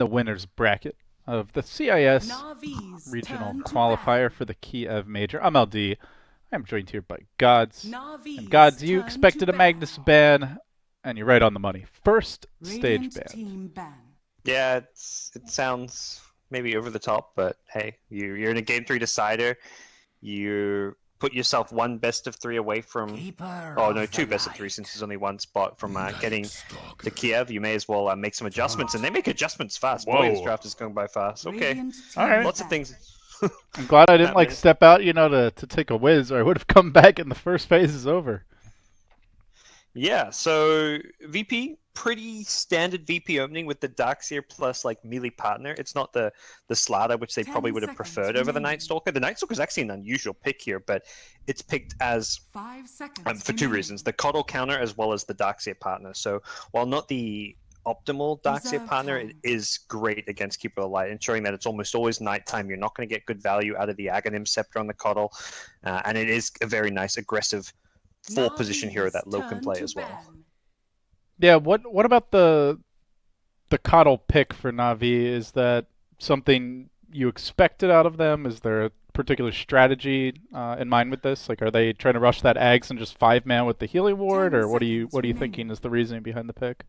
the winner's bracket of the CIS Navi's regional turn to qualifier ban. for the Kiev Major. I'm LD. I'm joined here by Gods. And Navi's Gods, you turn to expected a Magnus ban. ban, and you're right on the money. First stage Radiant banned. team ban. Yeah, it sounds maybe over the top, but hey, you're in a game three decider. You put yourself one best of three away from. Keeper Oh no, of the two best of three light. since there's only one spot from getting Stalker. to Kiev. You may as well make some adjustments, and they make adjustments fast. Boy, this Whoa. draft is going by fast. Okay, Radiant All team right. lots of ban. things. I'm glad I didn't happening. step out, to take a whiz, or I would have come back and the first phase is over. Yeah, so VP, pretty standard VP opening with the Darkseer plus like melee partner. It's not the Slaughter, which they 10 probably would have seconds preferred over the remaining. Night Stalker. The Night Stalker is actually an unusual pick here, but it's picked as 5 seconds for two remaining. reasons: the Coddle counter as well as the Darkseer partner. So while not the optimal Darkseer Reserve partner, time. it is great against Keeper of the Light, ensuring that it's almost always nighttime. You're not going to get good value out of the Aghanim Scepter on the Coddle, and it is a very nice aggressive full position hero that Lo can Navi's play turn as to well. ban. Yeah, what about the Coddle pick for Navi? Is that something you expected out of them? Is there a particular strategy in mind with this? Like, are they trying to rush that Ags and just 5-man with the healing ward, 10 or what are you seconds thinking remaining. is the reasoning behind the pick?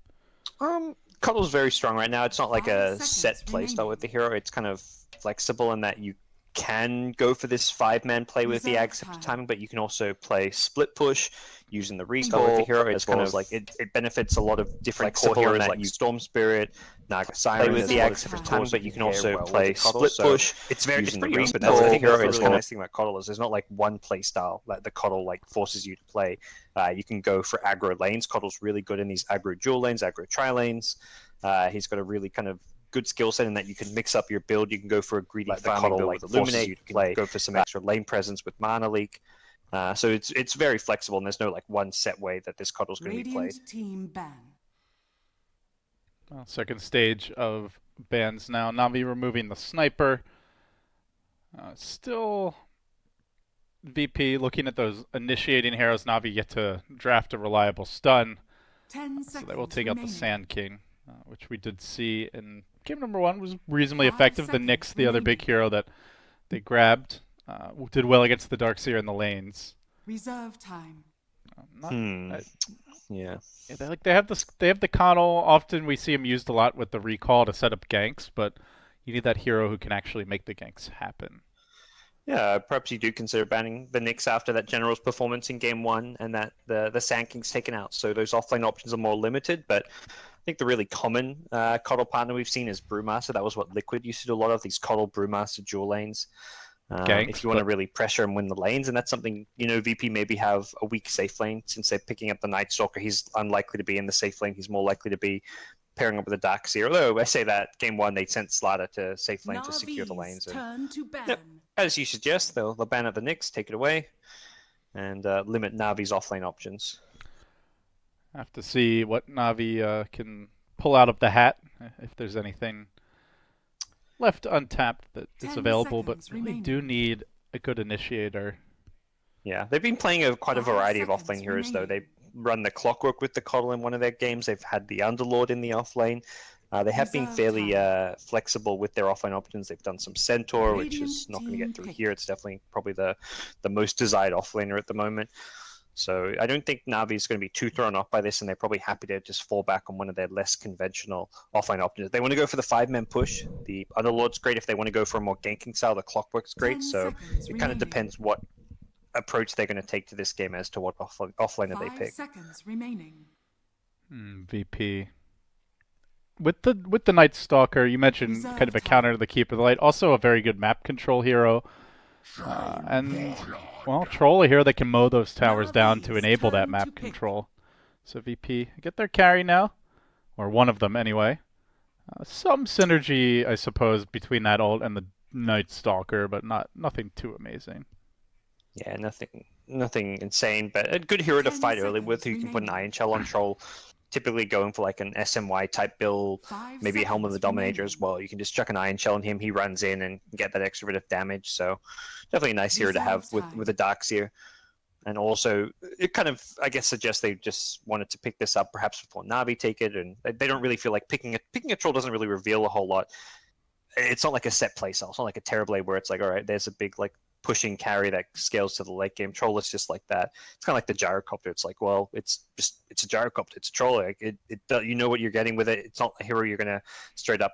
Coddle's very strong right now. It's not like 5 a seconds set playstyle remaining. with the hero. It's kind of flexible in that you can go for this 5-man play with the Reserve Ag Scepter time. timing, but you can also play split push using the recall with the hero. It's kind of like it benefits a lot of different core heroes like Storm Spirit, Naga Siren. with With the the Ag Ag Scepter Scepter timing, timing, but you can also play Coddle, split push. It's pretty using the open. recall. That's the Hero hero is is kind of nice thing about Coddle is there's not like one play style that the Coddle like forces you to play. You can go for aggro lanes. Coddle's really good in these aggro dual lanes, aggro tri lanes. He's got a really kind of good skill set in that you can mix up your build. You can go for a greedy farming build with Illuminate. You can go for some extra lane presence with Mana Leak. So it's very flexible, and there's no like one set way that this Coddle's going to be played. Radiant team ban. Well, second stage of bans now. Navi removing the sniper. Still VP looking at those initiating heroes. Navi get to draft a reliable stun. 10 So seconds they will take remaining. out the Sand King, which we did see in game number 1 was reasonably 5 effective. The seconds Nyx, the other big remaining. hero that they grabbed, did well against the Darkseer in the lanes. Reserve time. Yeah. Yeah, they have the Coddle. Often we see him used a lot with the recall to set up ganks, but you need that hero who can actually make the ganks happen. Yeah, perhaps you do consider banning the Nyx after that General's performance in game 1 and that the Sand King's taken out. So those offlane options are more limited, but I think the really common Coddle partner we've seen is Brewmaster. That was what Liquid used to do a lot of, these Coddle Brewmaster dual lanes. Ganks, if you want to really pressure and win the lanes, and that's something, VP maybe have a weak safe lane since they're picking up the Night Stalker. He's unlikely to be in the safe lane. He's more likely to be pairing up with the Darkseer. Although I say that game 1 they sent Slaughter to safe lane to secure the lanes. And, turn to ban. Yep. As you suggest, they'll ban at the Nyx, take it away, and limit Navi's offlane options. have to see what Navi can pull out of the hat, if there's anything left untapped that is 10 available, but seconds really remaining. do need a good initiator. Yeah, they've been playing quite a 5 variety of seconds offlane heroes, though. remaining. They run the Clockwork with the Coddle in one of their games. They've had the Underlord in the offlane. They have been Reserve fairly time. flexible with their offlane options. They've done some Centaur, which Radiant is not going to team get through pick. here. It's definitely probably the most desired offlaner at the moment. So I don't think Navi is going to be too thrown off by this, and they're probably happy to just fall back on one of their less conventional offline options. If they want to go for the 5-man push, the Underlord's great. If they want to go for a more ganking style, the Clockwork's great. 10 So seconds it kind of remaining. depends what approach they're going to take to this game as to what offlaner they 5 pick. seconds remaining. VP. With the Night Stalker, you mentioned Reserve kind of a time. counter to the Keeper of the Light. Also a very good map control hero. And, well, Troll a hero that can mow those towers down to Navi's enable that turn map to pick. control. So VP get their carry now, or one of them anyway. Some synergy, I suppose, between that ult and the Night Stalker, but nothing too amazing. Yeah, nothing insane, but a good hero to 10 fight early with who seconds can put an remaining. Iron Shell on Troll. Typically going for like an SMY type build, 5 maybe a Helm of the seconds Dominator as remaining. well. You can just chuck an Iron Shell on him, he runs in and get that extra bit of damage. So definitely a nice hero to have Reserve time. with a Darkseer. And also, it kind of, I guess, suggests they just wanted to pick this up perhaps before Navi take it, and they don't really feel like picking a troll doesn't really reveal a whole lot. It's not like a set play style. It's not like a Terrorblade where it's like, all right, there's a big like pushing carry that scales to the late game. Troll is just like that. It's kind of like the gyrocopter. It's like, well, it's a gyrocopter. It's a troll. Like you know what you're getting with it. It's not a hero you're gonna straight up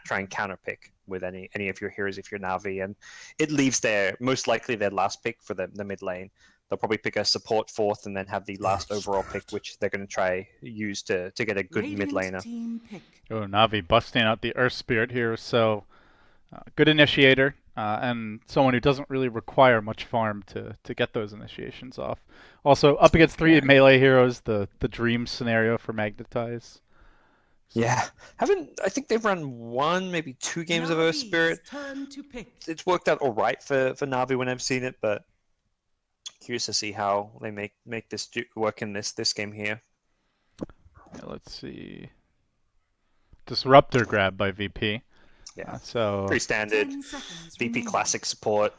try and counter pick with any of your heroes if you're Navi, and it leaves their most likely their last pick for the mid lane. They'll probably pick a support fourth and then have the last overall pick, which they're going to try use to get a good mid Radiant laner. team pick. Oh, Navi busting out the Earth Spirit here. So good initiator and someone who doesn't really require much farm to get those initiations off. Also, up against three melee heroes, the dream scenario for Magnetize. So, Yeah, haven't I think they've run one, maybe 2 games of Earth Spirit. Turn to pick. It's worked out all right for Navi when I've seen it, but curious to see how they make this work in this game here. yeah, let's see. Disruptor grab by VP. Yeah, So pretty standard 10 seconds VP remaining. classic support,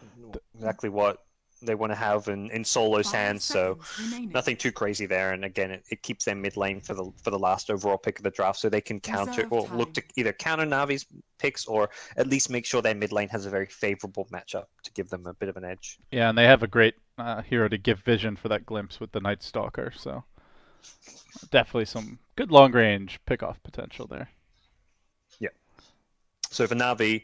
exactly what they want to have in Solo's 5 hands. So seconds remaining. nothing too crazy there. And again, it keeps their mid lane for the last overall pick of the draft, so they can counter Reserve or time. look to either counter Navi's picks or at least make sure their mid lane has a very favorable matchup to give them a bit of an edge. yeah, and they have a great hero to give vision for that glimpse with the Night Stalker. So definitely some good long range pickoff potential there. Yeah. So for Navi,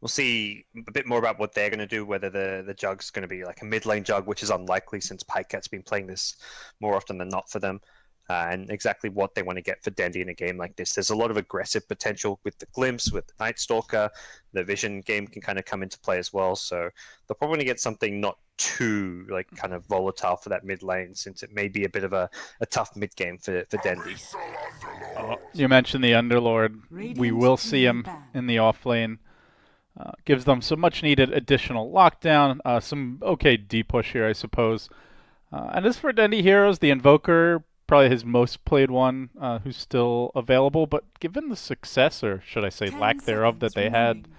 we'll see a bit more about what they're going to do, whether the jug's going to be like a mid lane jug, which is unlikely since Pyket's been playing this more often than not for them, and exactly what they want to get for Dendy in a game like this. There's a lot of aggressive potential with the Glimpse, with the Night Stalker. The Vision game can kind of come into play as well, so they're probably going to get something not too like kind of volatile for that mid lane, since it may be a bit of a tough mid game for Dendy. You mentioned the Underlord. We Radiant will see team him ban. in the off lane. Gives them some much needed additional lockdown, some okay D push here, I suppose. And as for Dendy heroes, the Invoker, probably his most played one, who's still available. But given the success, or should I say 10 lack thereof, that seconds they had, remaining.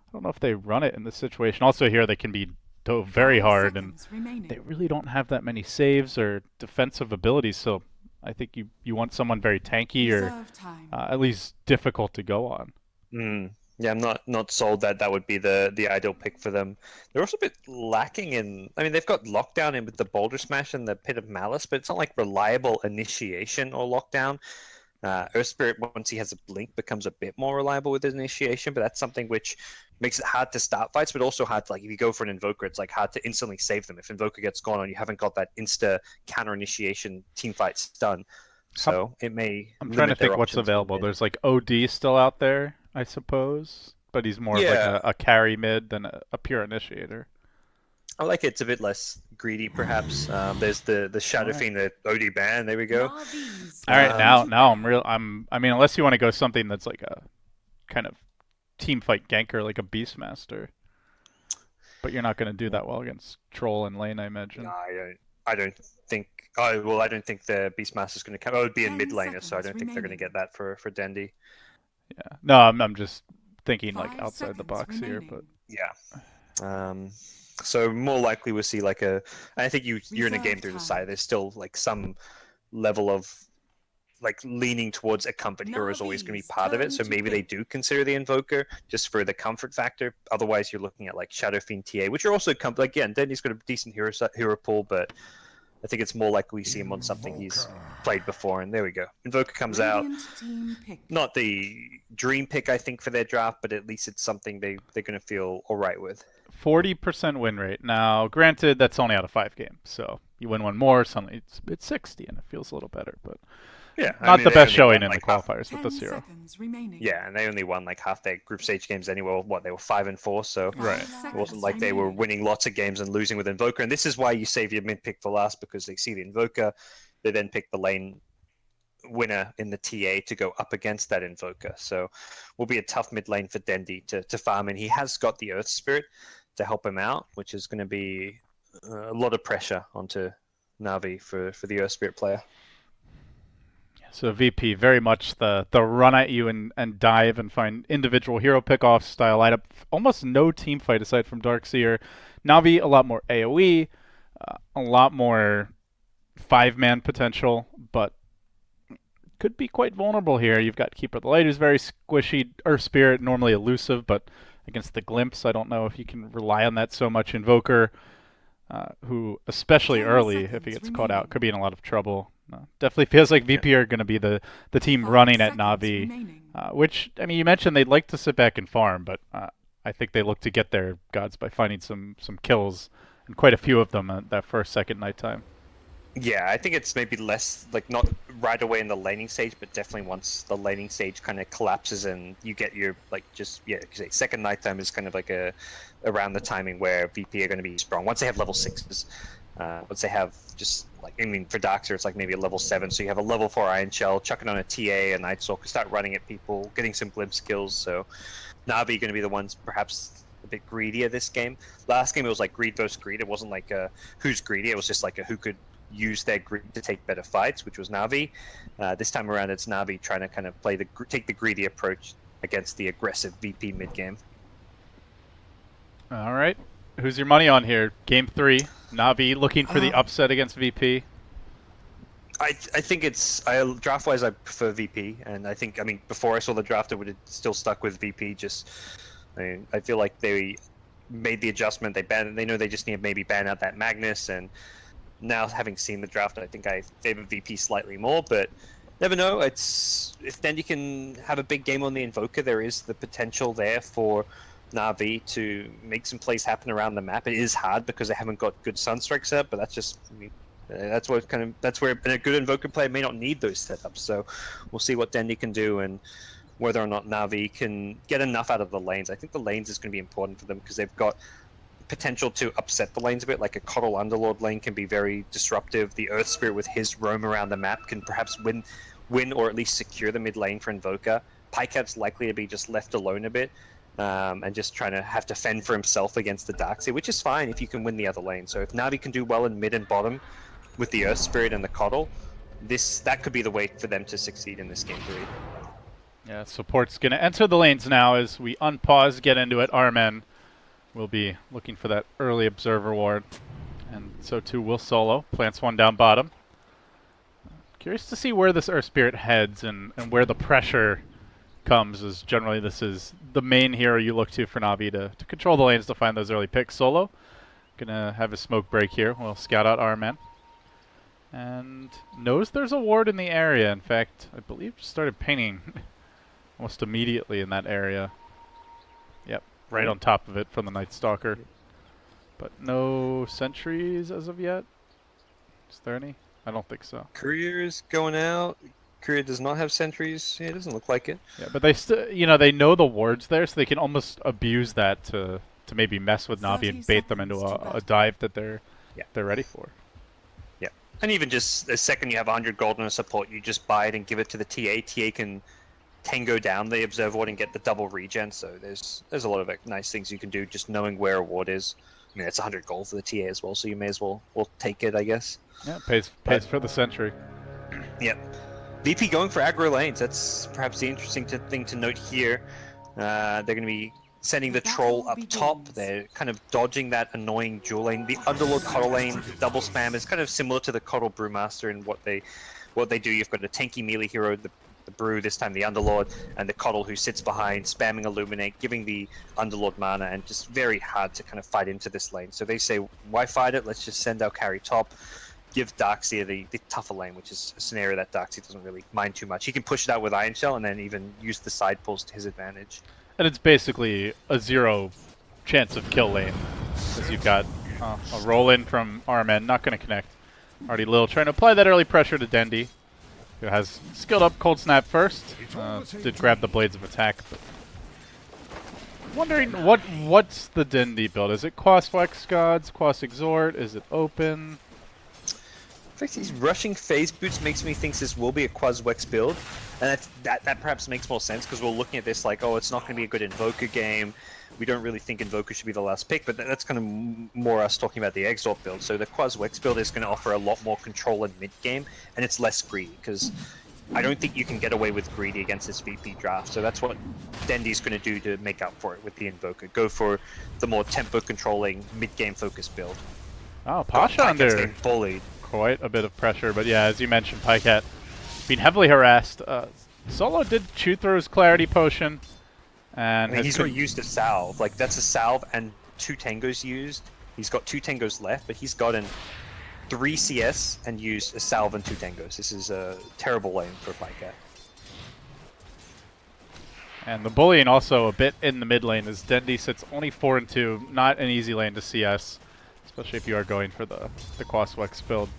I don't know if they run it in this situation. Also, here they can be dove very 5 hard, and seconds remaining. they really don't have that many saves or defensive abilities. So I think you want someone very tanky or Reserve time. at least difficult to go on. Yeah, I'm not sold that that would be the ideal pick for them. They're also a bit lacking in. I mean, they've got lockdown in with the Boulder Smash and the Pit of Malice, but it's not like reliable initiation or lockdown. Earth Spirit, once he has a blink, becomes a bit more reliable with his initiation, but that's something which makes it hard to start fights, but also hard to, like, if you go for an Invoker, it's like hard to instantly save them. If Invoker gets gone on, you haven't got that insta counter initiation team fights done. So it may I'm trying to limit their think what's options available. in mid. There's like OD still out there, I suppose, but he's more of like Yeah, a carry mid than a pure initiator. I like it. It's a bit less greedy, perhaps. There's the All Shadow right. Fiend, the OD ban. There we go. Navi's All right, Um, now I'm real. I mean, unless you want to go something that's like a kind of team fight ganker, like a Beastmaster, but you're not going to do that well against Troll and Lane, I no, imagine. I don't think. Oh well, I don't think the Beastmaster's going to come. Oh, it would be a 10 mid laner, so I seconds don't think they're going to remaining. get that for Dendy. Yeah. No, I'm just thinking like 5 outside the seconds box here, but remaining. Yeah. So more likely we'll see like a. I think you're in a game Reserve through the time. side. There's still like some level of like leaning towards a comfort hero is always going to be Navi's part of it. turn So to maybe they pick. do consider the Invoker just for the comfort factor. Otherwise, you're looking at like Shadow Fiend TA, which are also like again, Dendy's got a decent hero pool, but I think it's more likely we see him on something he's played before. And there we go. Invoker comes out. Radiant team pick. Not the dream pick, I think, for their draft, but at least it's something they're going to feel all right with. 40% win rate. Now, granted, that's only out of 5 games, so you win one more, suddenly it's 60, and it feels a little better, but Yeah, I not mean the they best only showing won in the like half. qualifiers with 10 this hero. seconds remaining. Yeah, and they only won like half their group stage games anyway. What they were 5-4, so Right. it wasn't like they were winning lots of games and losing with Invoker. And this is why you save your mid pick for last, because they see the Invoker, they then pick the lane winner in the TA to go up against that Invoker. So will be a tough mid lane for Dendy to farm, and he has got the Earth Spirit to help him out, which is going to be a lot of pressure onto Navi for the Earth Spirit player. So VP, very much the run at you and dive and find individual hero pickoff style lineup. Almost no team fight aside from Darkseer. Navi, a lot more AoE. a lot more 5-man potential, but could be quite vulnerable here. You've got Keeper of the Light, who's very squishy. Earth Spirit, normally elusive, but against the Glimpse, I don't know if you can rely on that so much. Invoker, who, especially 10 early, if he seconds gets caught out, remaining. could be in a lot of trouble. Definitely feels like VP are going to be the team 5 running at seconds Navi, remaining. which, I mean, you mentioned they'd like to sit back and farm, but I think they look to get their gods by finding some kills, and quite a few of them at that first, second nighttime. Yeah, I think it's maybe less like not right away in the laning stage, but definitely once the laning stage kind of collapses and you get your like just like you say, second nighttime is kind of like around the timing where VP are going to be strong. Once they have level 6s, once they have just like I mean for Darkseer it's like maybe a level 7, so you have a level 4 Iron Shell, chucking on a TA, a Night Stalker, start running at people, getting some glimpse kills. So Navi going to be the ones perhaps a bit greedier this game. Last game it was like greed versus greed. It wasn't like who's greedy. It was just like a who could use their greed to take better fights, which was Navi. This time around, it's Navi trying to kind of take the greedy approach against the aggressive VP mid game. All right. Who's your money on here? Game 3. Navi looking for the Um, upset against VP. I think it's draft wise I prefer VP, and I think before I saw the draft I would have still stuck with VP. Just I feel like they made the adjustment. They know they just need to maybe ban out that Magnus, and now having seen the draft, I think I favor VP slightly more, but never know. It's if then you can have a big game on the Invoker, there is the potential there for Navi to make some plays happen around the map. It is hard because they haven't got good Sunstrike set up, but that's just that's where a good Invoker player may not need those setups. So we'll see what Dendi can do and whether or not Navi can get enough out of the lanes. I think the lanes is going to be important for them because they've got potential to upset the lanes a bit. Like a Coddle Underlord lane can be very disruptive. The Earth Spirit with his roam around the map can perhaps win or at least secure the mid lane for Invoker. Pycat's likely to be just left alone a bit and just trying to have to fend for himself against the Darkseer, which is fine if you can win the other lane. So if Navi can do well in mid and bottom with the Earth Spirit and the Coddle, that could be the way for them to succeed in this game 3. Yeah, support's going to enter the lanes now as we unpause, get into it. Armen will be looking for that early observer ward, and so too will Solo. Plants one down bottom. Curious to see where this Earth Spirit heads and where the pressure comes, as generally this is the main hero you look to for Navi to control the lanes to find those early picks. Solo gonna have a smoke break here. We'll scout out Armen. And knows there's a ward in the area. In fact, I believe just started painting almost immediately in that area. Yep, right on top of it from the Night Stalker. But no sentries as of yet. Is there any? I don't think so. Courier is going out. Courier does not have sentries. Yeah, it doesn't look like it. Yeah, but they still, they know the ward's there, so they can almost abuse that to maybe mess with Navi and bait them into a dive that they're ready for. Yeah, and even just the second you have 100 gold on a support, you just buy it and give it to the TA. TA can tango down the observer ward and get the double regen. So there's a lot of nice things you can do just knowing where a ward is. I mean, it's 100 gold for the TA as well, so you may as well take it, I guess. Yeah, pays for the sentry. Yep. VP going for aggro lanes. That's perhaps the interesting thing to note here. They're going to be sending the troll up top. They're kind of dodging that annoying dual lane. The Underlord Coddle lane double spam is kind of similar to the Coddle Brewmaster in what they do. You've got a tanky melee hero, the Brew, this time the Underlord, and the Coddle who sits behind, spamming Illuminate, giving the Underlord mana, and just very hard to kind of fight into this lane. So they say, why fight it? Let's just send our carry top. Give Darkseer the tougher lane, which is a scenario that Darkseer doesn't really mind too much. He can push it out with Iron Shell and then even use the side pulls to his advantage. And it's basically a 0 chance of kill lane, because you've got a roll in from Armen, not going to connect. Already Lil trying to apply that early pressure to Dendi, who has skilled up Cold Snap first. Did grab the Blades of Attack, but wondering what's the Dendi build? Is it Quas Flex Gods, Quas Exhort? Is it open? In fact, these rushing phase boots makes me think this will be a Quas-Wex build, and that perhaps makes more sense because we're looking at this like, oh, it's not going to be a good Invoker game. We don't really think Invoker should be the last pick, but that's kind of more us talking about the Exalt build. So the Quas-Wex build is going to offer a lot more control in mid-game, and it's less greedy because I don't think you can get away with greedy against this VP draft. So that's what Dendi's going to do to make up for it with the Invoker. Go for the more tempo controlling, mid-game focused build. Oh, Pasha Pyket's under getting bullied. quite a bit of pressure, but yeah, as you mentioned, Pyket being heavily harassed. Solo did chew through his clarity potion, and I mean, he's already used a salve. Like, that's a salve and 2 tangos used. He's got 2 tangos left, but he's gotten 3 CS and used a salve and 2 tangos. This is a terrible lane for Pyket. And the bullying also a bit in the mid lane as Dendi sits only 4 and 2. Not an easy lane to CS, especially if you are going for the Quaswex build.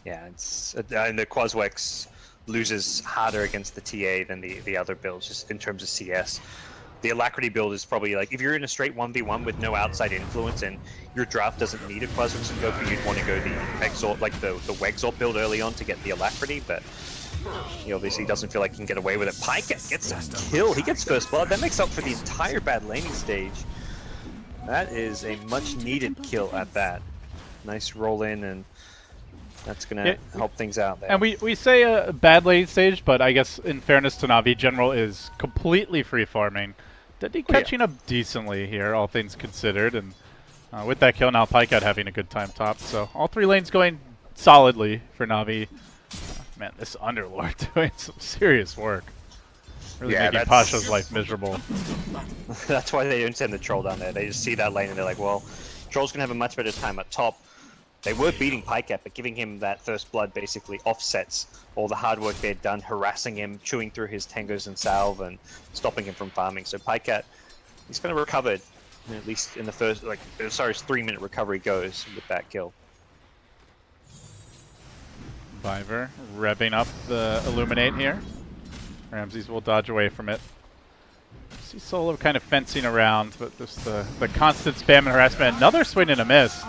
Yeah, it's and the Quaswex loses harder against the TA than the other builds, just in terms of CS. The Alacrity build is probably like, if you're in a straight 1v1 with no outside influence and your draft doesn't need a Quaswex and go for, you'd want to go the Exort, like the Wexort build early on to get the Alacrity, but he obviously doesn't feel like he can get away with it. Pyket gets a kill. He gets first blood. That makes up for the entire bad laning stage. That is a much needed kill at that. Nice roll in, and that's going to help things out there. And we say a bad lane stage, but I guess in fairness to Navi, General is completely free farming. Dendi catching up decently here, all things considered, and with that kill now, Pyket having a good time top. So all 3 lanes going solidly for Navi. Man, this Underlord doing some serious work. Really making Pasha's life miserable. That's why they don't send the Troll down there. They just see that lane and they're like, well, Troll's going to have a much better time at top. They were beating Pyket, but giving him that first blood basically offsets all the hard work they'd done, harassing him, chewing through his tangos and salve, and stopping him from farming. So Pyket, he's going to recover, at least in the first, like, as far as 3-minute recovery goes with that kill. Viver revving up the Illuminate here. Ramses will dodge away from it. See Solo kind of fencing around, but just the constant spam and harassment. Another swing and a miss.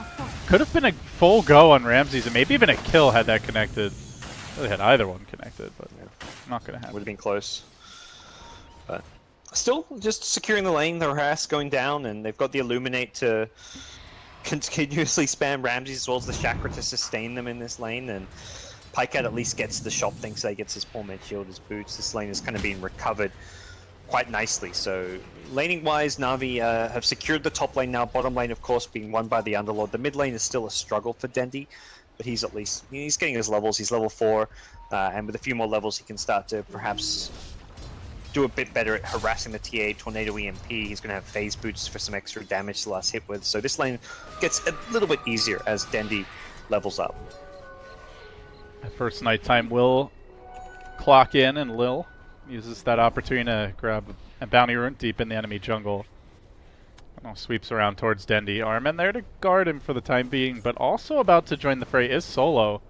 Could have been a full go on Ramses, and maybe even a kill had that connected. Really had either one connected, but not going to happen. Would have been close. But still, just securing the lane, the harass going down, and they've got the Illuminate to continuously spam Ramses as well as the Chakra to sustain them in this lane, and Pyket at least gets the shop thing, so he gets his Pullman Shield, his boots. This lane is kind of being recovered quite nicely. So laning-wise, Navi have secured the top lane now. Bottom lane, of course, being won by the Underlord. The mid lane is still a struggle for Dendi, but he's at least he's getting his levels. He's level 4, and with a few more levels, he can start to perhaps do a bit better at harassing the TA. Tornado EMP. He's going to have phase boots for some extra damage to last hit with. So this lane gets a little bit easier as Dendi levels up. First nighttime will clock in, and Lil uses that opportunity to grab a bounty rune deep in the enemy jungle. Sweeps around towards Dendi. Armen there to guard him for the time being, but also about to join the fray is Solo.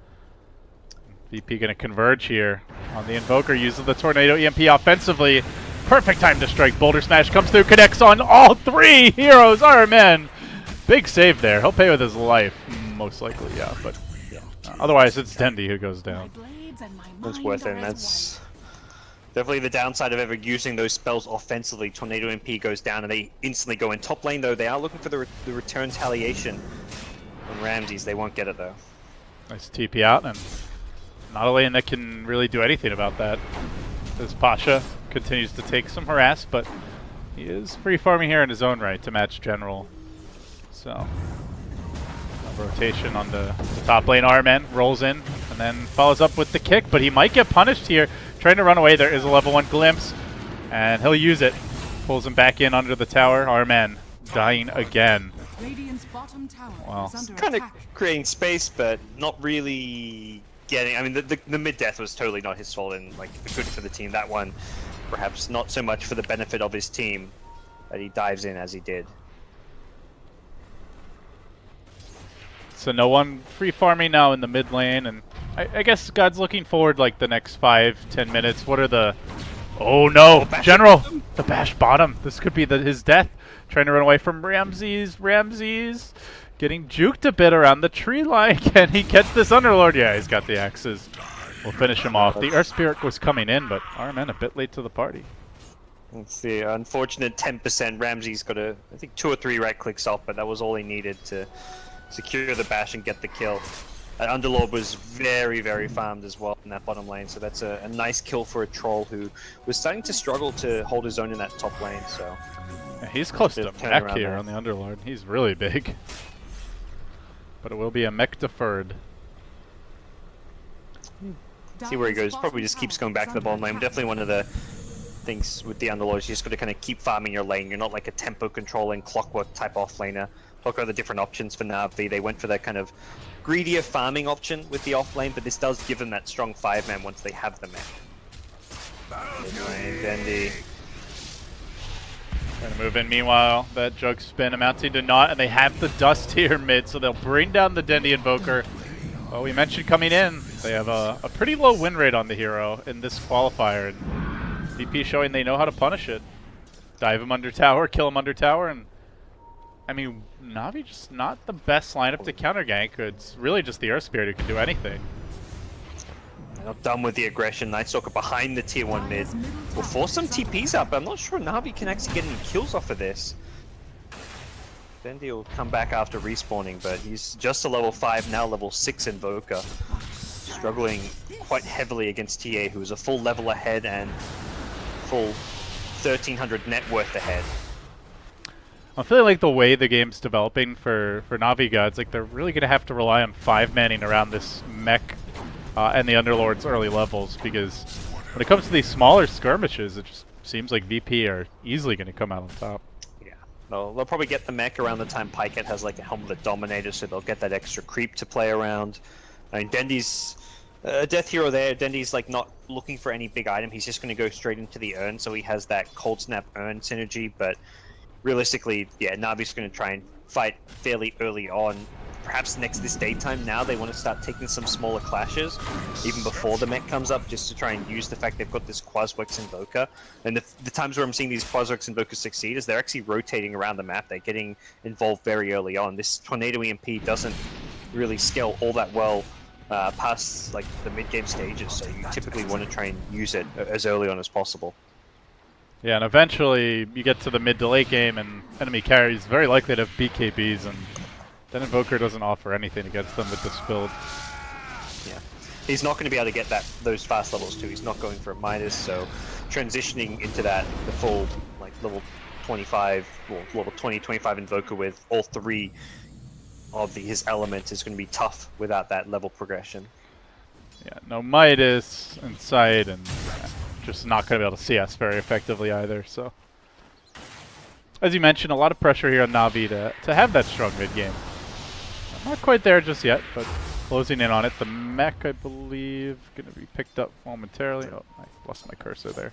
VP going to converge here on the Invoker, uses the Tornado EMP offensively. Perfect time to strike. Boulder Smash comes through, connects on all 3 heroes. Armen, big save there. He'll pay with his life, most likely, yeah, but otherwise, it's Dendi who goes down. That's worth it. That's definitely the downside of ever using those spells offensively. Tornado MP goes down, and they instantly go in. Top lane, though, they are looking for the return retaliation on Ramses. They won't get it, though. Nice TP out, and not a lane that can really do anything about that. As Pasha continues to take some harass, but he is free farming here in his own right to match General. So rotation on the top lane. Armen rolls in and then follows up with the kick, but he might get punished here. Trying to run away. There is a level 1 glimpse, and he'll use it. Pulls him back in under the tower. Armen dying again. Wow. Kind of creating space, but not really getting. I mean, the mid death was totally not his fault, and like good for the team. That one, perhaps not so much for the benefit of his team, that he dives in as he did. So no one free farming now in the mid lane, and I guess God's looking forward like the next 5-10 minutes. What are the... Oh no! General! The bash bottom. This could be his death. Trying to run away from Ramses. Ramses getting juked a bit around the tree line. Can he catch this Underlord? Yeah, he's got the axes. We'll finish him off. The Earth Spirit was coming in, but Armen a bit late to the party. It's the unfortunate 10%. Ramses got I think 2 or 3 right clicks off, but that was all he needed to secure the bash and get the kill. Underlord was very, very farmed as well in that bottom lane, so that's a nice kill for a troll who was starting to struggle to hold his own in that top lane. So yeah, he's close to back here on the Underlord. He's really big. but it will be a mech deferred. See where he goes. Probably just keeps going back to the bottom lane. Definitely one of the things with the Underlords, you just got to kind of keep farming your lane. You're not like a tempo controlling clockwork type offlaner. Look at the different options for Navi. They went for that kind of greedier farming option with the offlane, but this does give them that strong 5-man once they have the mech. Bendy. Trying to move in. Meanwhile, that jug spin amounting to naught, and they have the dust here mid, so they'll bring down the Dendi Invoker. Well, we mentioned coming in, they have a pretty low win rate on the hero in this qualifier, and VP showing they know how to punish it. Dive him under tower, kill him under tower, and I mean, Navi just not the best lineup to counter gank. It's really just the Earth Spirit who can do anything. Not done with the aggression. Night Stalker behind the tier 1 mid. Will force some TPs up. I'm not sure Navi can actually get any kills off of this. Bendy will come back after respawning, but he's just a level 5, now level 6 Invoker. Struggling quite heavily against TA, who is a full level ahead and full 1300 net worth ahead. I'm feeling like the way the game's developing for Navi gods, like they're really going to have to rely on 5-manning around this mech and the Underlord's early levels, because when it comes to these smaller skirmishes, it just seems like VP are easily going to come out on top. Yeah, they'll probably get the mech around the time Pyket has like a Helmet Dominator, so they'll get that extra creep to play around. I mean, Dendi's Death Hero there. Dendi's like not looking for any big item. He's just going to go straight into the urn, so he has that Cold Snap urn synergy, but realistically, yeah, Navi's going to try and fight fairly early on. Perhaps next this daytime now they want to start taking some smaller clashes, even before the mech comes up, just to try and use the fact they've got this Quaswex Invoker. And the times where I'm seeing these Quaswex Invokers succeed is they're actually rotating around the map. They're getting involved very early on. This Tornado EMP doesn't really scale all that well past like the mid-game stages, so you typically want to try and use it as early on as possible. Yeah, and eventually you get to the mid to late game and enemy carries very likely to have BKBs, and then Invoker doesn't offer anything against them with this build. Yeah, he's not going to be able to get those fast levels too. He's not going for a Midas, so transitioning into that, the full like level 25, well, level 20, 25 Invoker with all 3 of his elements is going to be tough without that level progression. Yeah, no Midas inside, and just not going to be able to CS very effectively either. So, as you mentioned, a lot of pressure here on Navi to have that strong mid game. Not quite there just yet, but closing in on it. The mech, I believe, going to be picked up momentarily. Oh, I lost my cursor there.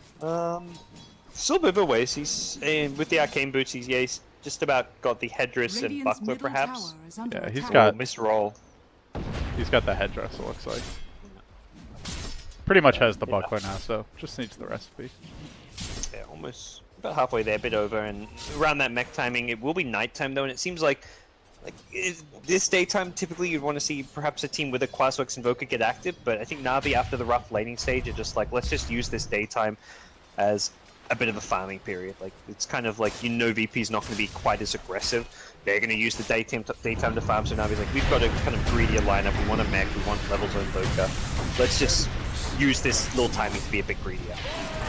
Still a bit of a ways. He's with the arcane boots. He's just about got the headdress and buckler, perhaps. Yeah, he's got misroll. He's got the headdress. It looks like. Pretty much has the buckler now, so just needs the recipe. Yeah, almost about halfway there, a bit over, and around that mech timing, it will be nighttime though, and it seems like this daytime typically you'd want to see perhaps a team with a Quaswex Invoker get active, but I think Navi after the rough laning stage are just like, let's just use this daytime as a bit of a farming period. Like it's kind of like, you know, VP's not going to be quite as aggressive. They're going to use the daytime to farm, so Navi's like, we've got a kind of greedier lineup, we want a mech, we want levels of Invoker. Let's just use this little timing to be a bit greedier.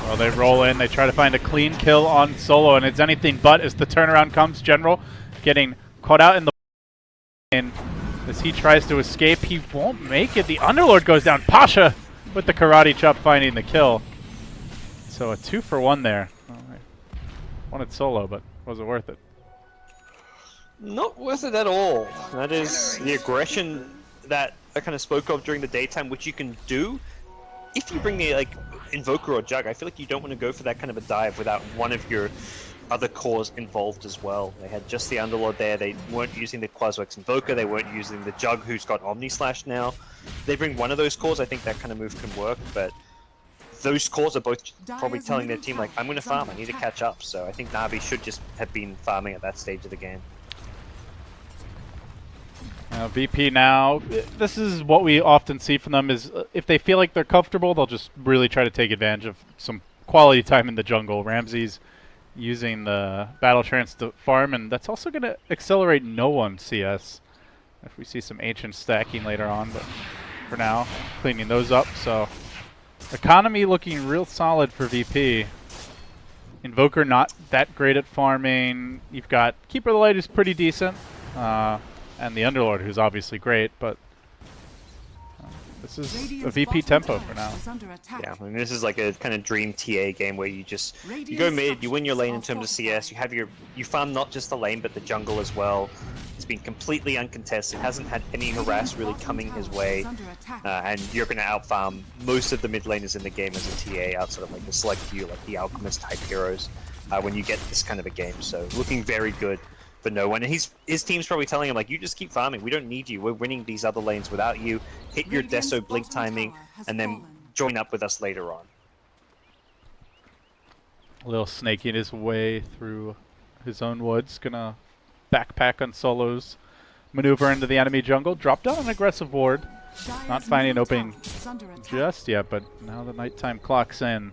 Well, they roll in, they try to find a clean kill on Solo, and it's anything but as the turnaround comes. General getting caught out in the and as he tries to escape, he won't make it. The Underlord goes down. Pasha with the karate chop finding the kill. So a 2-for-1 there. Oh, I wanted Solo, but was it worth it? Not worth it at all. That is the aggression that I kind of spoke of during the daytime, which you can do if you bring the like Invoker or Jug. I feel like you don't want to go for that kind of a dive without one of your other cores involved as well. They had just the Underlord there. They weren't using the Quaswex Invoker. They weren't using the Jug, who's got Omni Slash now. They bring one of those cores, I think that kind of move can work, but those cores are both probably telling their team, like, I'm going to farm, I need to catch up. So I think Navi should just have been farming at that stage of the game. VP now, this is what we often see from them, is if they feel like they're comfortable, they'll just really try to take advantage of some quality time in the jungle. Ramsey's using the Battle Trance to farm, and that's also going to accelerate no one CS if we see some Ancient stacking later on, but for now, cleaning those up. So economy looking real solid for VP. Invoker not that great at farming. You've got Keeper of the Light, who's pretty decent. and the Underlord, who's obviously great, but this is a Radiant's VP bottom tempo tower for now. is under attack. Yeah, I mean, this is like a kind of dream TA game where you go Radiant mid, you win your lane in structures terms of are CS, you farm not just the lane but the jungle as well. It's been completely uncontested, hasn't had any harass really coming his way, under attack. and you're going to outfarm most of the mid laners in the game as a TA outside of like a select few like the Alchemist type heroes when you get this kind of a game. So looking very good for no one. And his team's probably telling him like, you just keep farming, we don't need you, we're winning these other lanes without you. Hit your Radiant's Deso blink bottom timing tower has and then fallen. join up with us later on. Lil snaking his way through his own woods, gonna backpack on Solo's maneuver into the enemy jungle, drop down an aggressive ward. Dire's Not finding an middle opening tower is under attack. just yet, but now the nighttime clocks in.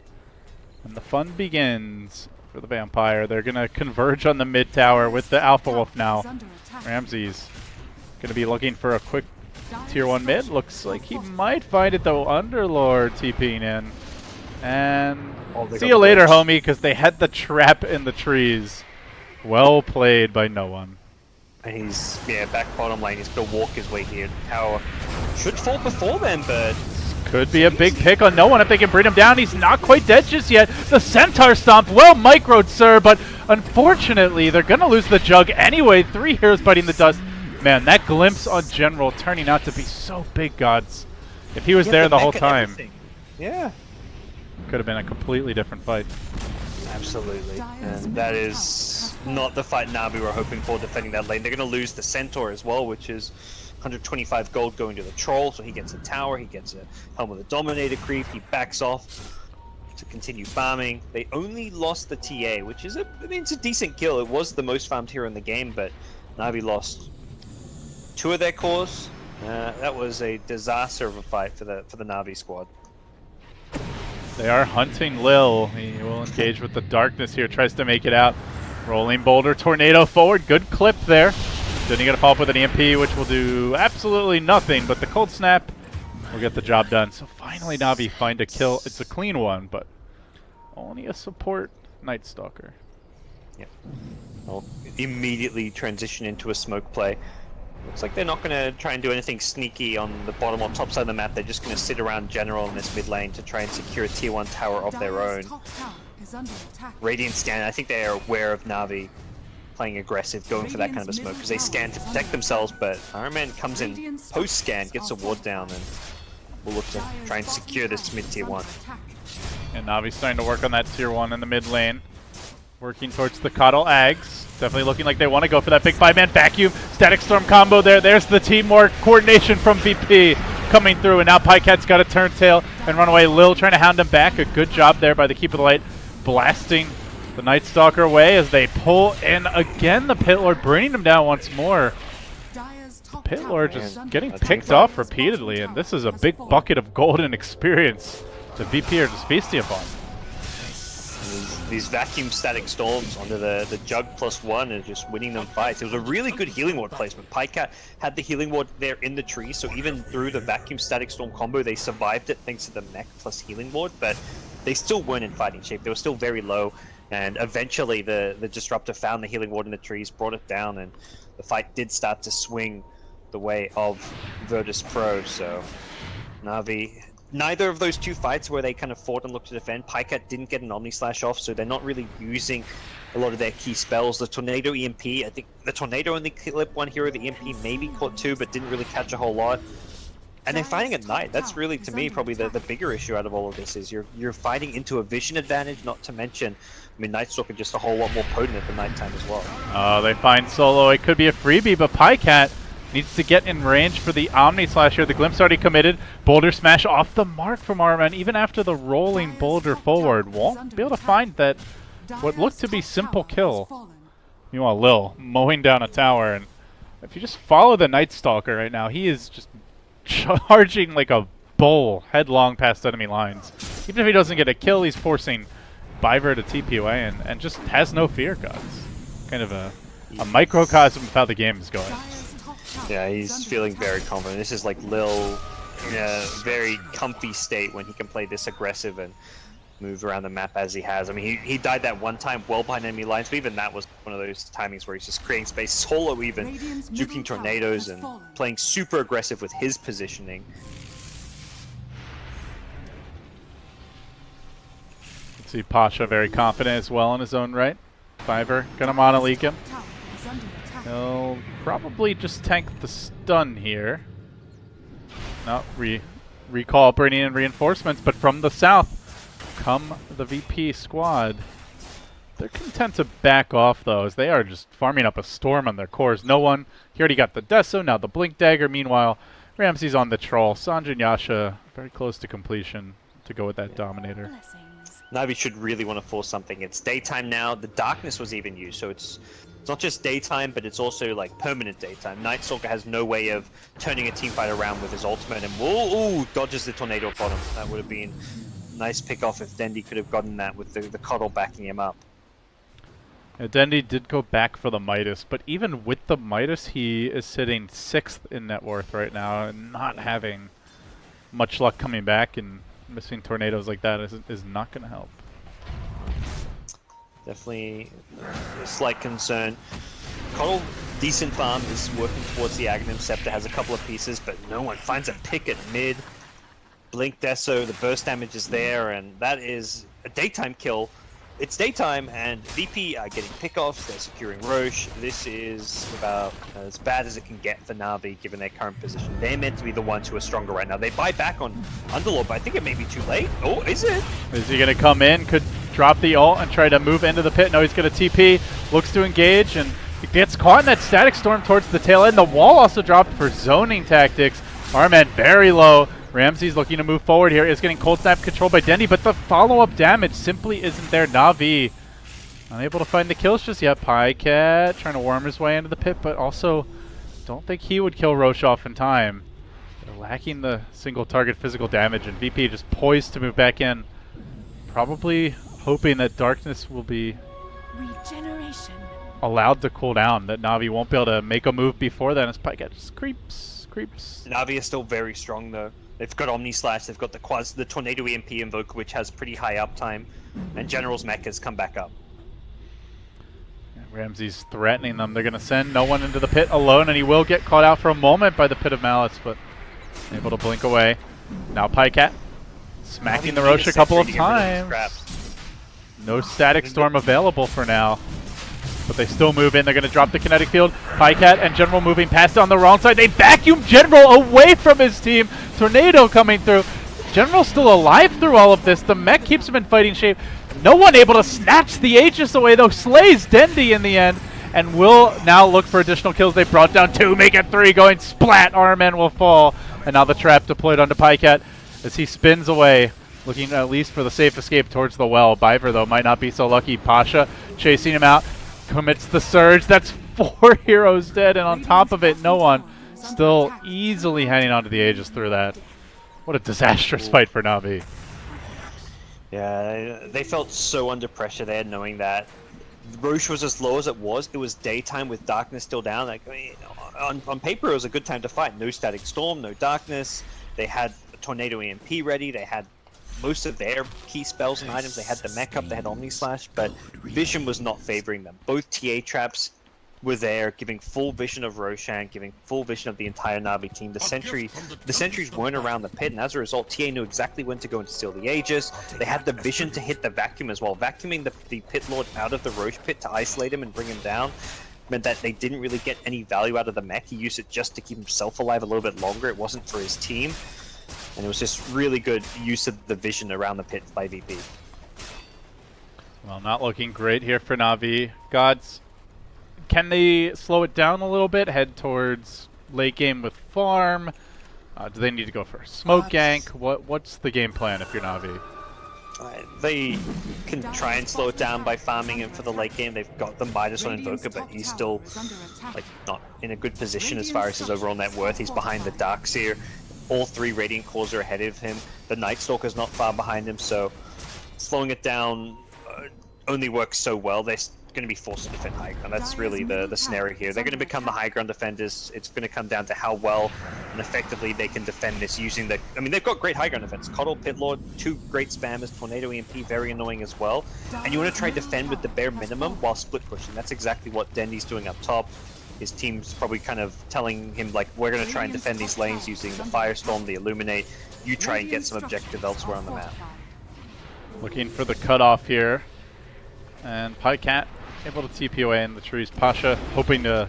And the fun begins for the Vampire. They're going to converge on the mid tower with the Alpha Wolf now. Is under attack. Ramsey's going to be looking for a quick Dire's tier 1 mid. Looks like he might find it though. Underlord TPing in. And they see got you the later, glitch. homie, because they had the trap in the trees. Well played by no one. And he's, back bottom lane. He's going to walk his way here. Tower should fall before then, but Could be a big pick on no one if they can bring him down. He's not quite dead just yet. The Centaur Stomp, well microed, sir, but unfortunately, they're going to lose the Jug anyway. 3 heroes biting the dust. Man, that glimpse on General turning out to be so big, gods. If he was there the whole time, Yeah. could have been a completely different fight. Absolutely. And that is not the fight Navi were hoping for defending that lane. They're going to lose the Centaur as well, which is 125 gold going to the Troll, so he gets a tower, he gets a Helm of the Dominator creep, he backs off to continue farming. They only lost the TA, which is it's a decent kill. It was the most farmed hero in the game, but Navi lost 2 of their cores. That was a disaster of a fight for the Navi squad. They are hunting Lil. He will engage with the darkness here, tries to make it out. Rolling boulder, tornado forward, good clip there. Then you gotta follow up with an EMP, which will do absolutely nothing, but the cold snap will get the job done. So finally Navi find a kill. It's a clean one, but only a support Night Stalker. Yeah. I'll immediately transition into a smoke play. Looks like they're not going to try and do anything sneaky on the bottom or top side of the map. They're just going to sit around General in this mid lane to try and secure a tier 1 tower of their own. Dire's top tower is under attack. Radiant scan, I think they are aware of Navi playing aggressive, going for that kind of a smoke, because they scan to protect themselves, but Iron Man comes in post-scan, gets a ward down, and will look to try and secure this mid tier 1. And Navi's starting to work on that tier 1 in the mid lane. Working towards the Coddle Ags. Definitely looking like they want to go for that big 5-man vacuum. Static Storm combo there. There's the teamwork coordination from VP coming through. And now Pycat's got a turn tail and run away. Lil trying to hound him back. A good job there by the Keep of the Light. Blasting the Night Stalker away as they pull in again. The Pit Lord bringing him down once more. Pit Lord just getting picked off repeatedly. And this is a big bucket of golden experience to VP are just feasting upon. These vacuum static storms onto the Jug +1 and just winning them fights. It was a really good healing ward placement. Pycat had the healing ward there in the tree, so even through the vacuum static storm combo, they survived it thanks to the mech plus healing ward, but they still weren't in fighting shape. They were still very low, and eventually the Disruptor found the healing ward in the trees, brought it down, and the fight did start to swing the way of Virtus Pro, so Navi... Neither of those 2 fights where they kind of fought and looked to defend, Pycat didn't get an Omni Slash off, so they're not really using a lot of their key spells. The Tornado EMP, I think the Tornado only clipped 1 hero, the EMP maybe caught 2, but didn't really catch a whole lot. And they're fighting at night. That's really, to me, probably the bigger issue out of all of this is you're fighting into a vision advantage, not to mention, I mean, Night Stalker just a whole lot more potent at the nighttime as well. They find Solo. It could be a freebie, but Pycat needs to get in range for the Omni Slash here. The Glimpse already committed. Boulder Smash off the mark from Arman. Even after the rolling boulder forward, won't be able to find that what looked to be simple kill. Meanwhile, Lil mowing down a tower. And if you just follow the Night Stalker right now, he is just charging like a bull headlong past enemy lines. Even if he doesn't get a kill, he's forcing Biver to TP away and just has no fear, guys. Kind of a microcosm of how the game is going. Yeah, he's feeling very confident. This is like Lil in a very comfy state when he can play this aggressive, and move around the map as he has. I mean, he died that one time well behind enemy lines, but even that was one of those timings where he's just creating space, solo even, Radiant's juking middle tower tornadoes has and fallen. playing super aggressive with his positioning. Let's see Pasha very confident as well in his own right. Fiverr gonna mono leak him. Tower is under attack. He'll probably just tank the stun here. No, recall bringing in reinforcements, but from the south come the VP squad. They're content to back off though, as they are just farming up a storm on their cores. No one, he already got the Deso, now the Blink Dagger. Meanwhile, Ramsey's on the Troll. Sanjay and Yasha very close to completion to go with that Dominator. Blessings. Navi should really want to force something. It's daytime now. The darkness was even used, so it's not just daytime, but it's also like permanent daytime. Night Stalker has no way of turning a teamfight around with his ultimate, and ooh, dodges the tornado bottom. That would have been a nice pick off if Dendi could have gotten that with the Coddle backing him up. Yeah, Dendi did go back for the Midas, but even with the Midas, he is sitting 6th in net worth right now and not having much luck coming back, and missing tornadoes like that is not going to help. Definitely a slight concern. Coddle, decent farm, is working towards the Aghanim Scepter, has a couple of pieces, but no one finds a pick at mid. Blink Deso, the burst damage is there, and that is a daytime kill. It's daytime, and VP are getting pickoffs, they're securing Roche. This is about as bad as it can get for Navi, given their current position. They're meant to be the ones who are stronger right now. They buy back on Underlord, but I think it may be too late. Oh, is it? Is he going to come in? Could drop the ult and try to move into the pit. No, he's going to TP. Looks to engage, and he gets caught in that static storm towards the tail end. The wall also dropped for zoning tactics. Arman very low. Ramsey's looking to move forward here. Is getting cold snap controlled by Dendi, but the follow-up damage simply isn't there. Navi unable to find the kills just yet. Pycat trying to worm his way into the pit, but also don't think he would kill Roche off in time. They're lacking the single target physical damage, and VP just poised to move back in. Probably hoping that darkness will be Regeneration. allowed to cool down, that Navi won't be able to make a move before then as Pycat just creeps. Navi is still very strong though. They've got Omni Slash, they've got the Tornado EMP Invoker, which has pretty high uptime, and General's mech has come back up. Ramsey's threatening them. They're going to send no one into the pit alone, and he will get caught out for a moment by the Pit of Malice, but able to blink away. Now Pycat smacking the Roche a couple of times. No static storm available for now, but they still move in. They're going to drop the kinetic field. Pycat and General moving past on the wrong side. They vacuum General away from his team. Tornado coming through. General's still alive through all of this. The mech keeps him in fighting shape. No one able to snatch the Aegis away, though. Slays Dendi in the end, and will now look for additional kills. They brought down 2, make it 3, going splat. Armen will fall, and now the trap deployed onto Pycat as he spins away, looking at least for the safe escape towards the well. Biver, though, might not be so lucky. Pasha chasing him out, commits the surge. That's 4 heroes dead, and on top of it, no one. Still easily hanging onto the Aegis through that. What a disastrous fight for Navi. Yeah, they felt so under pressure there, knowing that Roche was as low as it was. It was daytime with darkness still down. Like, I mean, on paper, it was a good time to fight. No static storm, no darkness. They had a Tornado EMP ready. They had most of their key spells and items. They had the mech up, they had Omni Slash, but vision was not favoring them. Both TA traps were there, giving full vision of Roshan, giving full vision of the entire Navi team. The sentries weren't around the pit, and as a result, TA knew exactly when to go and steal the Aegis. They had the vision to hit the vacuum as well. Vacuuming the Pit Lord out of the Roche pit to isolate him and bring him down meant that they didn't really get any value out of the mech. He used it just to keep himself alive a little bit longer. It wasn't for his team. And it was just really good use of the vision around the pit by VP. Well, not looking great here for Navi. Gods, can they slow it down a little bit, head towards late game with farm? Do they need to go for a smoke gank? What's the game plan if you're Navi? They can try and slow it down by farming him for the late game. They've got the Midas on Invoker, but he's still like not in a good position as far as his overall net worth. He's behind the Darkseer. All 3 Radiant Cores are ahead of him. The Night Stalker's not far behind him, so slowing it down only works so well. going to be forced to defend high ground. That's really the scenario here. They're going to become the high ground defenders. It's going to come down to how well and effectively they can defend this using the... I mean, they've got great high ground defense. Coddle, Pit Lord, 2 great spammers, Tornado EMP, very annoying as well. And you want to try defend with the bare minimum while split pushing. That's exactly what Dendy's doing up top. His team's probably kind of telling him, like, we're going to try and defend these lanes using the Firestorm, the Illuminate. You try and get some objective elsewhere on the map. Looking for the cutoff here. And Pycat able to TP away in the trees. Pasha hoping to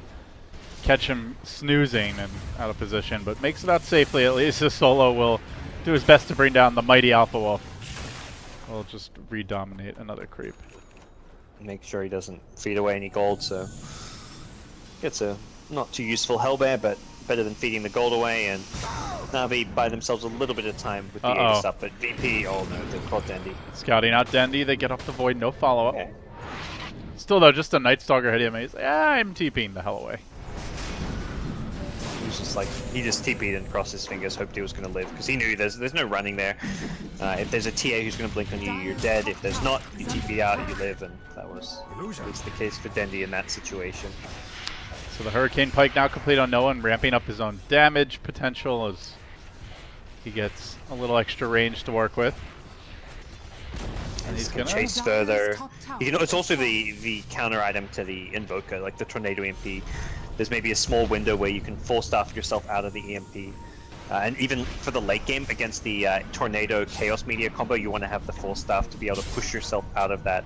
catch him snoozing and out of position, but makes it out safely. At least the solo will do his best to bring down the mighty Alpha Wolf. We'll just redominate another creep. Make sure he doesn't feed away any gold, so gets a not too useful Hellbear, but better than feeding the gold away. And Navi buy themselves a little bit of time with the Aegis up, but VP, oh no, they caught Dendy. Scouting out Dendy, they get off the void, no follow-up. Okay. Still though, just a Night Stalker hit him, and he's like, I'm TPing the hell away. He was just like, he just TP'd and crossed his fingers, hoped he was going to live, because he knew there's no running there. If there's a TA who's going to blink on you, you're dead. If there's not, you TP out, you live, and that was at least the case for Dendy in that situation. So the Hurricane Pike now complete on Noah and ramping up his own damage potential as he gets a little extra range to work with. And he's gonna chase further. You know, it's also the counter item to the Invoker, like the Tornado EMP. There's maybe a small window where you can full staff yourself out of the EMP. And even for the late game against the Tornado Chaos Media combo, you want to have the full staff to be able to push yourself out of that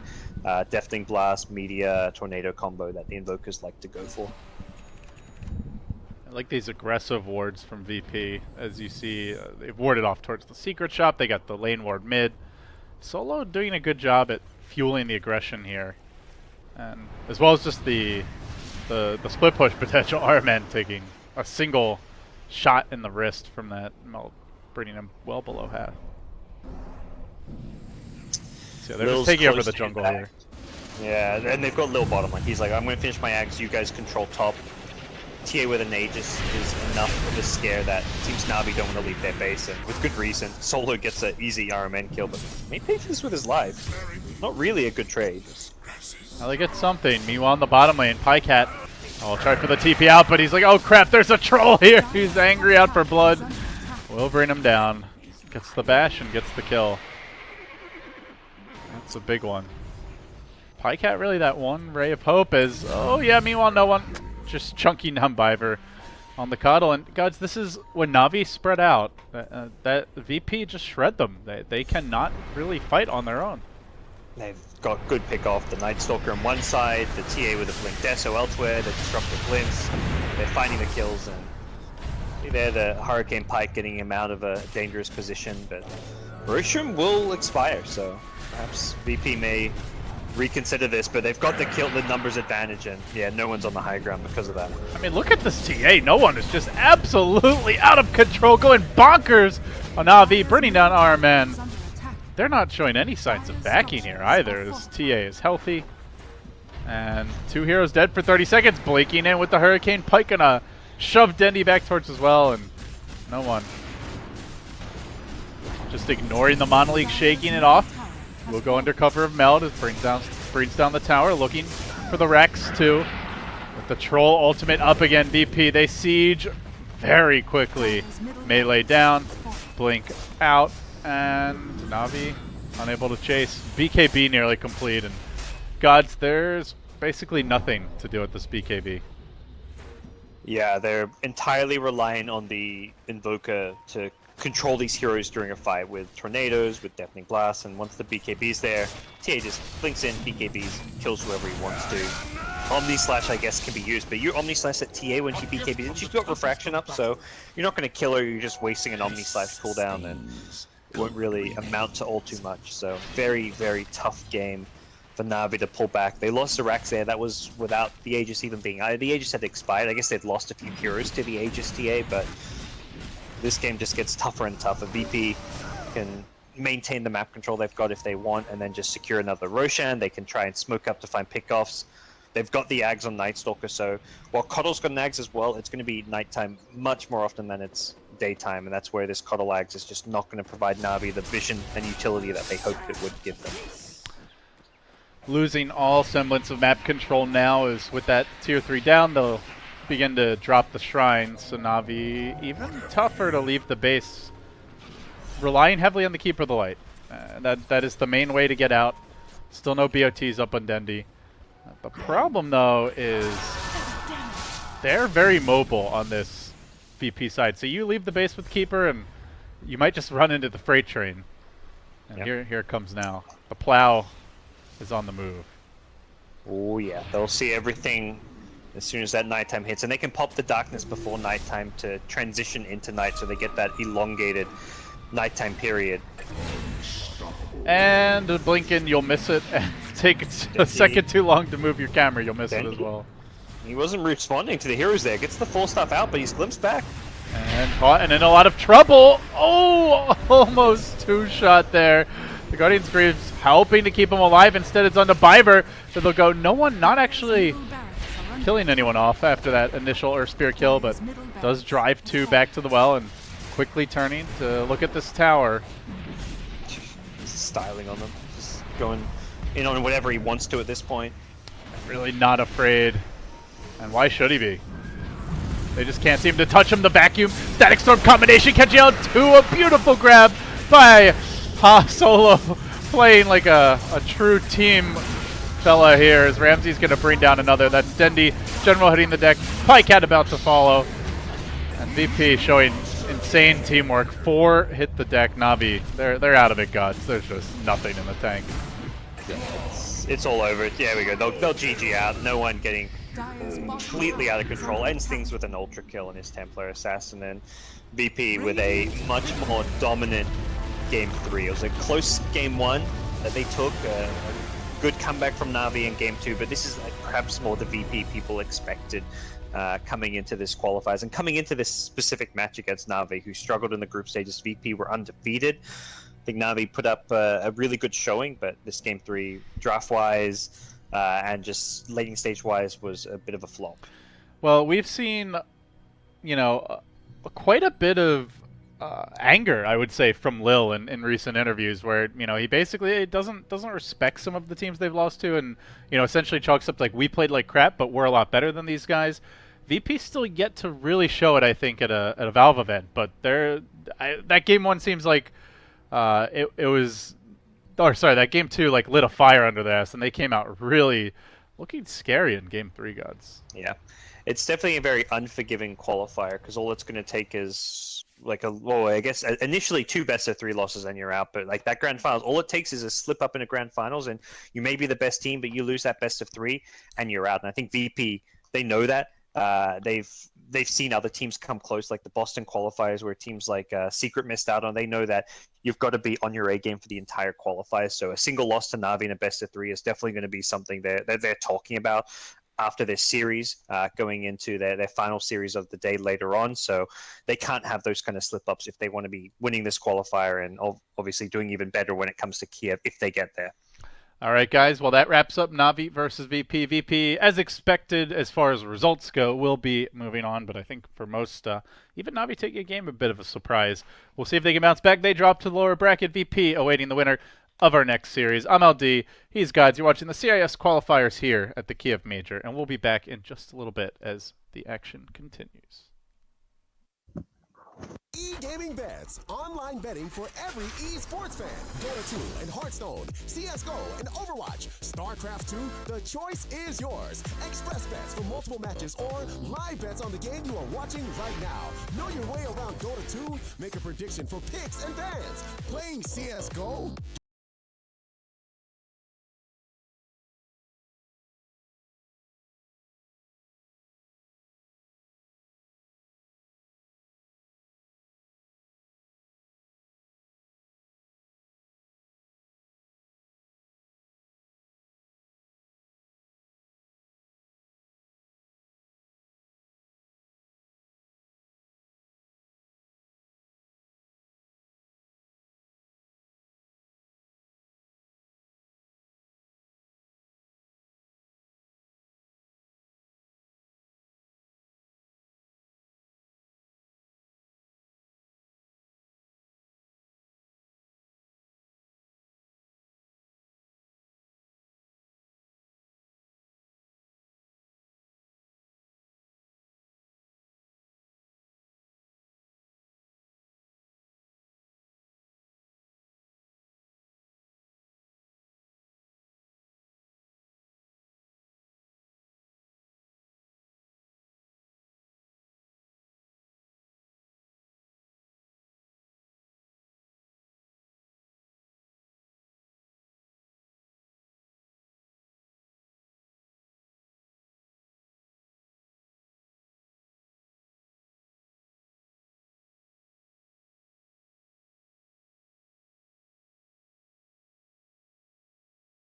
Deafening Blast, Media, Tornado combo that the Invokers like to go for. I like these aggressive wards from VP. As you see, they've warded off towards the secret shop. They got the lane ward mid. Solo doing a good job at fueling the aggression here. And as well as just the split push potential. RMN taking a single shot in the wrist from that, bringing him well below half. So they're just taking over the jungle here. Yeah, and they've got Lil bottom. Like, he's like, I'm going to finish my Ags, you guys control top. TA with an Aegis is enough of a scare that Teams Navi don't want to leave their base, and with good reason. Solo gets an easy RMN kill, but he paid for this with his life. Not really a good trade. Now they get something. Meanwhile, in the bottom lane, Pycat will try for the TP out, but he's like, oh crap, there's a troll here. He's angry out for blood. We'll bring him down. Gets the bash and gets the kill. That's a big one. Pycat really that one ray of hope is, oh yeah, meanwhile no one. Just chunky Numbiver on the Coddle. And guys, this is when Navi spread out. That VP just shred them. They cannot really fight on their own. They've got good pick off the Night Stalker on one side, the TA with a Blink Deso elsewhere, the Disruptive Glimpse. They're finding the kills, and there the Hurricane Pike getting him out of a dangerous position. But Rosham will expire, so perhaps VP may reconsider this, but they've got the numbers advantage, and yeah, no one's on the high ground because of that. I mean, look at this TA. No one is just absolutely out of control, going bonkers on Navi, bringing down RMN. They're not showing any signs of backing here either. This TA is healthy. And 2 heroes dead for 30 seconds, blinking in with the Hurricane Pike, gonna shove Dendy back towards as well, and no one. Just ignoring the Monoleague, shaking it off. We'll go under cover of Meld. It brings down the tower, looking for the Rex too. With the Troll ultimate up again, VP. They siege very quickly. Melee down, blink out, and Navi unable to chase. BKB nearly complete, and gods, there's basically nothing to do with this BKB. Yeah, they're entirely relying on the Invoker to control these heroes during a fight with tornadoes, with Deafening Blast, and once the BKB's there, TA just blinks in, BKBs, kills whoever he wants to. Omni Slash, I guess, can be used, but you Omni Slash at TA when she BKBs, and she's got Refraction up, so you're not going to kill her, you're just wasting an Omni Slash cooldown, and it won't really amount to all too much. So very, very tough game for Navi to pull back. They lost the Rax there, that was without the Aegis even being out. The Aegis had expired, I guess they'd lost a few heroes to the Aegis TA, but this game just gets tougher and tougher. VP can maintain the map control they've got if they want, and then just secure another Roshan. They can try and smoke up to find pickoffs. They've got the Ags on Night Stalker, so while Coddle's got an Ags as well, it's going to be nighttime much more often than it's daytime, and that's where this Coddle Ags is just not going to provide Navi the vision and utility that they hoped it would give them. losing all semblance of map control now, is with that tier 3 down, they'll begin to drop the shrine. So Navi, even tougher to leave the base, relying heavily on the Keeper of the Light. That is the main way to get out. Still no BOTs up on Dendi. The problem, though, is they're very mobile on this VP side. So you leave the base with Keeper, and you might just run into the freight train. And here it comes now. The plow is on the move. Oh yeah, they'll see everything as soon as that nighttime hits, and they can pop the darkness before nighttime to transition into night, so they get that elongated nighttime period. And blinking, you'll miss it. Take a second too long to move your camera, you'll miss it as well. He wasn't responding to the heroes there. Gets the 4-staff out, but he's glimpsed back. And caught and in a lot of trouble. Oh, almost 2-shot there. The Guardian's Greaves helping to keep him alive. Instead, it's on to Biber. So they'll go, no one, not actually killing anyone off after that initial Earth Spear kill, but does drive 2 back to the well and quickly turning to look at this tower. Styling on them. Just going in on whatever he wants to at this point. Really not afraid. And why should he be? They just can't seem to touch him. The vacuum static storm combination catching out to a beautiful grab by Ha Solo, playing like a true team fella here, as Ramsey's going to bring down another. That's Dendi, General hitting the deck, Pycat about to follow, and VP showing insane teamwork. 4 hit the deck. Navi, they're out of it, gods. There's just nothing in the tank. It's all over. Yeah, we go. They'll GG out. No one getting completely out of control. Ends things with an ultra kill in his Templar Assassin, and VP with a much more dominant game 3. It was a close game 1 that they took. A good comeback from Navi in game 2, but this is like perhaps more the VP people expected coming into this qualifiers and coming into this specific match against Navi, who struggled in the group stages. VP were undefeated. I think Navi put up a really good showing, but this game 3, draft-wise and just lating stage-wise, was a bit of a flop. Well, we've seen, you know, quite a bit of anger, I would say, from Lil in recent interviews, where, you know, he basically doesn't respect some of the teams they've lost to, and, you know, essentially chalks up like, we played like crap, but we're a lot better than these guys. VP still yet to really show it, I think, at a Valve event, but that game 1 seems like it was, or sorry, that game 2 like lit a fire under their ass, and they came out really looking scary in game 3, gods. Yeah, it's definitely a very unforgiving qualifier, because all it's going to take is like I guess initially 2 best-of-3 losses and you're out, but like that grand finals, all it takes is a slip up in a grand finals and you may be the best team, but you lose that best-of-3 and you're out. And I think VP, they know that. They've seen other teams come close, like the Boston qualifiers, where teams like Secret missed out on. They know that you've got to be on your A game for the entire qualifiers. So a single loss to Navi in a best-of-3 is definitely going to be something that they're talking about after their series, going into their final series of the day later on. So they can't have those kind of slip-ups if they want to be winning this qualifier, and obviously doing even better when it comes to Kiev if they get there. All right, guys. Well, that wraps up Navi versus VP. VP, as expected, as far as results go, will be moving on. But I think for most, even Navi taking a game, a bit of a surprise. We'll see if they can bounce back. They drop to the lower bracket. VP awaiting the winner of our next series. I'm LD. He's Gods. You're watching the CIS qualifiers here at the Kiev Major, and we'll be back in just a little bit as the action continues. E-gaming bets, online betting for every esports fan. Dota 2 and Hearthstone, CSGO and Overwatch, StarCraft 2, the choice is yours. Express bets for multiple matches or live bets on the game you are watching right now. Know your way around Dota 2? Make a prediction for picks and bans. Playing CSGO?